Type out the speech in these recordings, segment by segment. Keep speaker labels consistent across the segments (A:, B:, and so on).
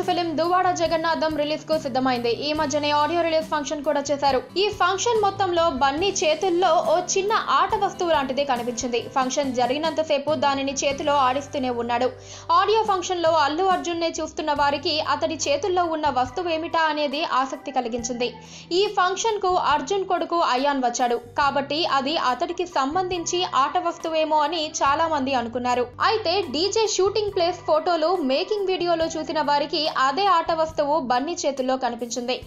A: Film Duvvada Jagannatham release కు సిద్ధమైంది. ఈ మధ్యనే ఆడియో రిలీజ్ ఫంక్షన్ కూడా చేశారు. ఈ ఫంక్షన్ మొత్తంలో బన్నీ చేతుల్లో ఓ చిన్న ఆట వస్తువు లాంటిది కనిపించింది. ఫంక్షన్ జరిగినంతసేపు దానిని చేతిలో ఆడిస్తూనే ఉన్నాడు. ఆడియో ఫంక్షన్ లో అల్లు అర్జున్ నే చూస్తున్న వారికి అతడి చేతుల్లో ఉన్న వస్తువు ఏమిటా అనేది ఆసక్తి కలిగించింది. ఈ ఫంక్షన్ కు అర్జున్ కొడుకు అయాన్ వచ్చాడు కాబట్టి అది అతడికి సంబంధించి ఆట వస్తువేమో అని చాలా మంది అనుకున్నారు. అయితే డీజే షూటింగ్ ప్లేస్ ఫోటోలు మేకింగ్ వీడియోలో చూసిన వారికి అదే ఆట వస్తువు బన్నీ చేతుల్లో కనిపించింది.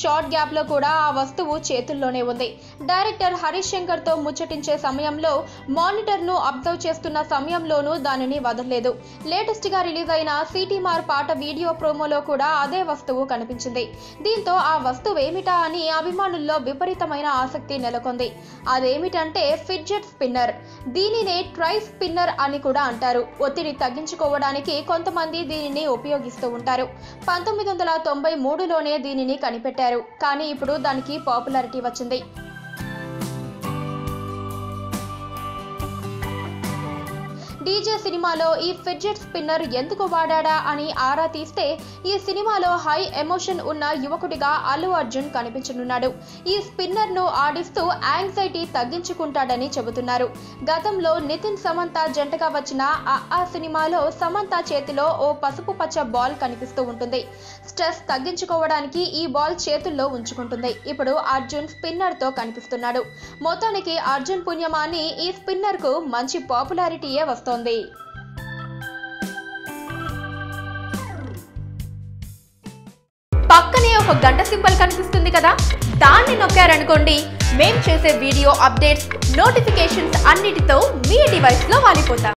A: షార్ట్ గ్యాప్ లో కూడా ఆ వస్తువు చేతుల్లోనే ఉంది. డైరెక్టర్ హరీష్ శంకర్ తో ముచ్చటించే సమయంలో మానిటర్ ను అబ్జర్వ్ చేస్తున్న సమయంలోనూ దానిని వదలలేదు. లేటెస్ట్ గా రిలీజ్ అయిన సిటీమార్ పాట వీడియో ప్రోమోలో కూడా అదే వస్తువు కనిపించింది. దీంతో ఆ వస్తువు ఏమిటా అని అభిమానుల్లో విపరీతమైన ఆసక్తి నెలకొంది. అదేమిటంటే ఫిడ్జెట్ స్పిన్నర్. దీనినే ట్రై స్పిన్నర్ అని కూడా అంటారు. ఒత్తిడి తగ్గించుకోవడానికి కొంతమంది దీనిని ఉపయోగిస్తూ ఉంటారు. 1993లోనే దీనిని కనిపెట్టారు. కానీ ఇప్పుడు దానికి పాపులారిటీ వచ్చింది. డీజే సినిమాలో ఈ ఫిడ్జెట్ స్పిన్నర్ ఎందుకు వాడా అని ఆరా తీస్తే ఈ సినిమాలో హై ఎమోషన్ ఉన్న యువకుడిగా అల్లు అర్జున్ కనిపించనున్నాడు. ఈ స్పిన్నర్ ను ఆడిస్తూ యాంగ్జైటీ తగ్గించుకుంటాడని చెబుతున్నారు. గతంలో నితిన్ సమంత జంటగా వచ్చిన ఆ సినిమాలో సమంత చేతిలో ఓ పసుపు పచ్చ బాల్ కనిపిస్తూ ఉంటుంది. స్ట్రెస్ తగ్గించుకోవడానికి ఈ బాల్ చేతుల్లో ఉంచుకుంటుంది. ఇప్పుడు అర్జున్ స్పిన్నర్ తో కనిపిస్తున్నాడు. మొత్తానికి అర్జున్ పుణ్యమాని ఈ స్పిన్నర్ కు మంచి పాపులారిటీయే వస్తుంది.
B: పక్కనే ఒక గంట సింబల్ కనిపిస్తుంది కదా, దాన్ని నొక్కారనుకోండి మేం చేసే వీడియో అప్డేట్స్, నోటిఫికేషన్స్ అన్నిటితో మీ డివైస్ లో వాలిపోతాం.